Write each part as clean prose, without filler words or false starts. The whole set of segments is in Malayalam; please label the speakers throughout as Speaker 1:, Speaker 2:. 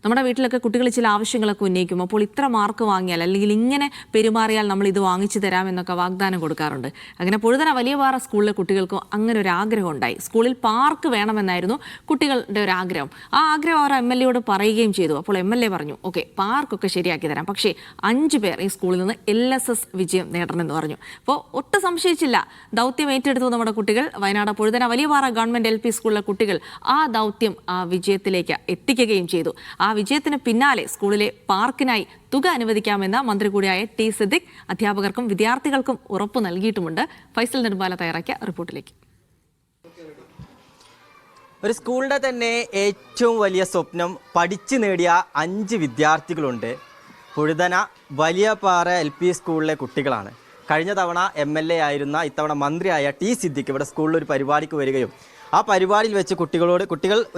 Speaker 1: നമ്മുടെ വീട്ടിലൊക്കെ കുട്ടികൾ ചില ആവശ്യങ്ങളൊക്കെ ഉന്നയിക്കും. അപ്പോൾ ഇത്ര മാർക്ക് വാങ്ങിയാൽ അല്ലെങ്കിൽ ഇങ്ങനെ പെരുമാറിയാൽ നമ്മൾ ഇത് വാങ്ങിച്ചു തരാമെന്നൊക്കെ വാഗ്ദാനം കൊടുക്കാറുണ്ട്. അങ്ങനെ പൊഴുതന വലിയപാറ സ്കൂളിലെ കുട്ടികൾക്കും അങ്ങനെ ഒരു ആഗ്രഹം ഉണ്ടായി. സ്കൂളിൽ പാർക്ക് വേണമെന്നായിരുന്നു കുട്ടികളുടെ ഒരു ആഗ്രഹം. ആ ആഗ്രഹം അവർ MLA പറയുകയും ചെയ്തു. അപ്പോൾ MLA പറഞ്ഞു, ഓക്കെ, പാർക്കൊക്കെ ശരിയാക്കി തരാം, പക്ഷേ 5 പേർ ഈ സ്കൂളിൽ നിന്ന് LSS വിജയം നേടണമെന്ന് പറഞ്ഞു. അപ്പോൾ ഒട്ടും സംശയിച്ചില്ല, ദൗത്യം ഏറ്റെടുത്തു നമ്മുടെ കുട്ടികൾ. വയനാട് പൊഴുതന വലിയപാറ ഗവൺമെന്റ് LP സ്കൂളിലെ കുട്ടികൾ ആ ദൗത്യം ആ വിജയത്തിലേക്ക് എത്തിക്കുകയും ചെയ്തു. ആ വിജയത്തിന് പിന്നാലെ സ്കൂളിലെ പാർക്കിനായി തുക അനുവദിക്കാമെന്ന മന്ത്രി കൂടിയായ T. സിദ്ദിഖ് അധ്യാപകർക്കും വിദ്യാർത്ഥികൾക്കും ഉറപ്പു നൽകിയിട്ടുമുണ്ട്. ഫൈസൽ നെടുമ്പാല തയ്യാറാക്കിയ റിപ്പോർട്ടിലേക്ക്.
Speaker 2: ഒരു സ്കൂളിൻ്റെ തന്നെ ഏറ്റവും വലിയ സ്വപ്നം പഠിച്ചു നേടിയ 5 വിദ്യാർത്ഥികളുണ്ട്. പൊഴുതന വലിയപാറ LP സ്കൂളിലെ കുട്ടികളാണ്. കഴിഞ്ഞ തവണ MLA ആയിരുന്ന ഇത്തവണ മന്ത്രിയായ T. സിദ്ദിഖ് ഇവിടെ സ്കൂളിൽ ഒരു പരിപാടിക്ക് വരികയും ആ പരിപാടിയിൽ വെച്ച് കുട്ടികൾ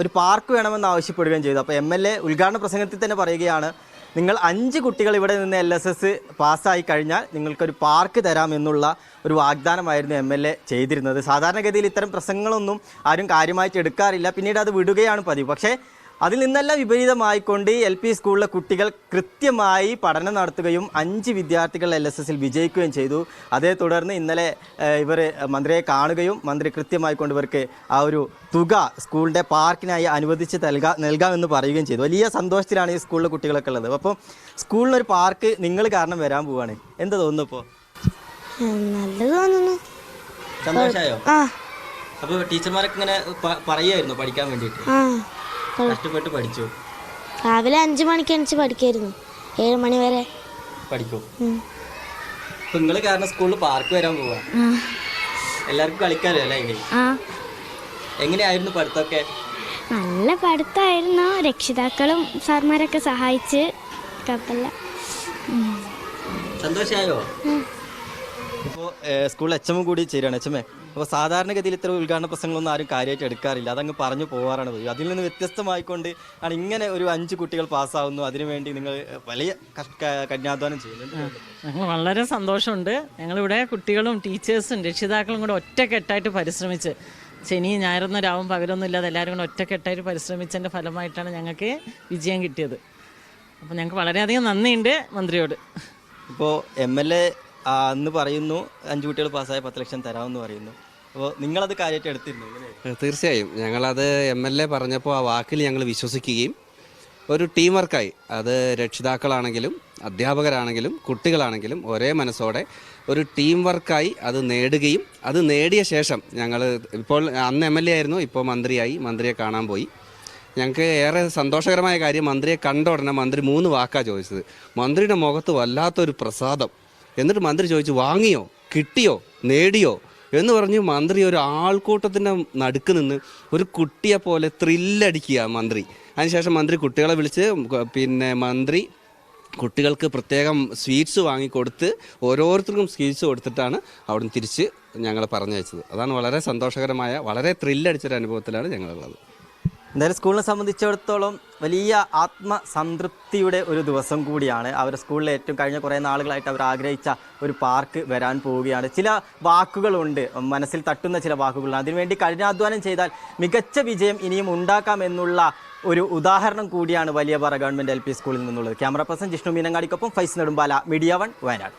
Speaker 2: ഒരു പാർക്ക് വേണമെന്ന് ആവശ്യപ്പെടുകയും ചെയ്തു. അപ്പോൾ MLA ഉദ്ഘാടന പ്രസംഗത്തിൽ തന്നെ പറയുകയാണ്, നിങ്ങൾ 5 കുട്ടികൾ ഇവിടെ നിന്ന് LSS പാസ്സായി കഴിഞ്ഞാൽ നിങ്ങൾക്കൊരു പാർക്ക് തരാമെന്നുള്ള ഒരു വാഗ്ദാനമായിരുന്നു MLA ചെയ്തിരുന്നത്. സാധാരണഗതിയിൽ ഇത്തരം പ്രസംഗങ്ങളൊന്നും ആരും കാര്യമായിട്ട് എടുക്കാറില്ല, പിന്നീട് അത് വിടുകയാണ് പതിവ്. പക്ഷേ അതിൽ നിന്നെല്ലാം വിപരീതമായിക്കൊണ്ട് LP സ്കൂളിലെ കുട്ടികൾ കൃത്യമായി പഠനം നടത്തുകയും 5 വിദ്യാർത്ഥികൾ LSSൽ വിജയിക്കുകയും ചെയ്തു. അതേ തുടർന്ന് ഇന്നലെ ഇവർ മന്ത്രിയെ കാണുകയും മന്ത്രി കൃത്യമായി കൊണ്ട് ഇവർക്ക് ആ ഒരു തുക സ്കൂളിൻ്റെ പാർക്കിനായി അനുവദിച്ച് നൽകാമെന്ന് പറയുകയും ചെയ്തു. വലിയ സന്തോഷത്തിലാണ് ഈ സ്കൂളിലെ കുട്ടികളൊക്കെ ഉള്ളത്. അപ്പോൾ സ്കൂളിനൊരു പാർക്ക് നിങ്ങൾ കാരണം വരാൻ പോവാണ്, എന്താ തോന്നുന്നു? ഇപ്പോൾ
Speaker 3: നല്ലത് തോന്നുന്നു.
Speaker 2: സന്തോഷമായോ? അപ്പോൾ ടീച്ചർമാരൊക്കെ ഇങ്ങനെ പറയുമായിരുന്നു പഠിക്കാൻ വേണ്ടിയിട്ട്? കഷ്ടപ്പെട്ട് പഠിച്ചു.
Speaker 3: രാവിലെ 5 മണിക്ക് എണിച്ച് പഠിക്കായിരുന്നു, 7 മണി വരെ
Speaker 2: പഠിക്കും. ഇപ്പൊ നിങ്ങള് കാരണം സ്കൂളിൽ പാർക്ക് വരാൻ പോവാ, എല്ലാവർക്കും കളിക്കാലോ അല്ലേ? എങ്ങനെയായിരുന്നു പഠിത്തമൊക്കെ?
Speaker 3: നല്ല പഠിത്തമായിരുന്നു. രക്ഷിതാക്കളും സാർമാരൊക്കെ സഹായിച്ച് കുഴപ്പമില്ല.
Speaker 2: സന്തോഷമായോ? ഇപ്പോൾ സ്കൂളിൽ HM കൂടി ചേരുകയാണ്. HM, അപ്പോൾ സാധാരണഗതിയിൽ ഇത്തരം ഉദ്ഘാടന പ്രസംഗങ്ങളൊന്നും ആരും കാര്യമായിട്ട് എടുക്കാറില്ല, അതങ്ങ് പറഞ്ഞു പോകാറാണ് പതിവ്. അതിൽ നിന്ന് വ്യത്യസ്തമായിക്കൊണ്ട് ആണ് ഇങ്ങനെ ഒരു 5 കുട്ടികൾ പാസ്സാവുന്നു. അതിനുവേണ്ടി നിങ്ങൾ വലിയ കഠിനാധ്വാനം ചെയ്യുന്നുണ്ട്.
Speaker 4: ഞങ്ങൾ വളരെ സന്തോഷമുണ്ട്. ഞങ്ങളിവിടെ കുട്ടികളും ടീച്ചേഴ്സും രക്ഷിതാക്കളും കൂടെ ഒറ്റക്കെട്ടായിട്ട് പരിശ്രമിച്ച്, ശനി ഞായറൊന്നും രാവും പകലൊന്നും ഇല്ലാതെ എല്ലാവരും കൂടെ ഒറ്റക്കെട്ടായിട്ട് പരിശ്രമിച്ചതിൻ്റെ ഫലമായിട്ടാണ് ഞങ്ങൾക്ക് വിജയം കിട്ടിയത്. അപ്പോൾ ഞങ്ങൾക്ക് വളരെയധികം നന്ദിയുണ്ട് മന്ത്രിയോട്.
Speaker 2: ഇപ്പോൾ MLA അന്ന് പറയുന്നു 5 കുട്ടികൾ പാസ്സായ 10 ലക്ഷം തരാമെന്ന് പറയുന്നു. അപ്പോൾ നിങ്ങളത് കാര്യമായിട്ട് എടുത്തിരുന്നു?
Speaker 5: തീർച്ചയായും ഞങ്ങളത് MLA പറഞ്ഞപ്പോൾ ആ വാക്കിൽ ഞങ്ങൾ വിശ്വസിക്കുകയും ഒരു ടീം വർക്കായി, അത് രക്ഷിതാക്കളാണെങ്കിലും അധ്യാപകരാണെങ്കിലും കുട്ടികളാണെങ്കിലും ഒരേ മനസ്സോടെ ഒരു ടീം വർക്കായി അത് നേടുകയും അത് നേടിയ ശേഷം ഞങ്ങൾ ഇപ്പോൾ അന്ന് MLA ആയിരുന്നു, ഇപ്പോൾ മന്ത്രിയായി, മന്ത്രിയെ കാണാൻ പോയി. ഞങ്ങൾക്ക് ഏറെ സന്തോഷകരമായ കാര്യം, മന്ത്രിയെ കണ്ട ഉടനെ മന്ത്രി 3 വാക്കാണ് ചോദിച്ചത്. മന്ത്രിയുടെ മുഖത്ത് വല്ലാത്തൊരു പ്രസാദം. എന്നിട്ട് മന്ത്രി ചോദിച്ചു, വാങ്ങിയോ, കിട്ടിയോ, നേടിയോ എന്ന് പറഞ്ഞ് മന്ത്രി ഒരു ആൾക്കൂട്ടത്തിൻ്റെ നടുക്ക് നിന്ന് ഒരു കുട്ടിയെ പോലെ ത്രില്ലടിക്കുക മന്ത്രി. അതിനുശേഷം മന്ത്രി കുട്ടികളെ വിളിച്ച് മന്ത്രി കുട്ടികൾക്ക് പ്രത്യേകം സ്വീറ്റ്സ് വാങ്ങിക്കൊടുത്ത് ഓരോരുത്തർക്കും സ്വീറ്റ്സ് കൊടുത്തിട്ടാണ് അവിടുന്ന് തിരിച്ച് ഞങ്ങളെ പറഞ്ഞയച്ചത്. അതാണ് വളരെ സന്തോഷകരമായ, വളരെ ത്രില്ലടിച്ചൊരു അനുഭവത്തിലാണ് ഞങ്ങളുള്ളത്.
Speaker 2: എന്തായാലും സ്കൂളിനെ സംബന്ധിച്ചിടത്തോളം വലിയ ആത്മസംതൃപ്തിയുടെ ഒരു ദിവസം കൂടിയാണ്. അവരുടെ സ്കൂളിൽ ഏറ്റവും കഴിഞ്ഞ കുറേ നാളുകളായിട്ട് അവർ ആഗ്രഹിച്ച ഒരു പാർക്ക് വരാൻ പോവുകയാണ്. ചില വാക്കുകളുണ്ട്, മനസ്സിൽ തട്ടുന്ന ചില വാക്കുകളുണ്ട്. അതിനുവേണ്ടി കഠിനാധ്വാനം ചെയ്താൽ മികച്ച വിജയം ഇനിയും ഉണ്ടാക്കാമെന്നുള്ള ഒരു ഉദാഹരണം കൂടിയാണ് വലിയപാറ ഗവൺമെൻറ് LP സ്കൂളിൽ നിന്നുള്ളത്. ക്യാമറ പേഴ്സൺ ജിഷ്ണു മീനങ്ങാടിക്കൊപ്പം ഫൈസ് നെടുമ്പാല, മീഡിയ 1, വയനാട്.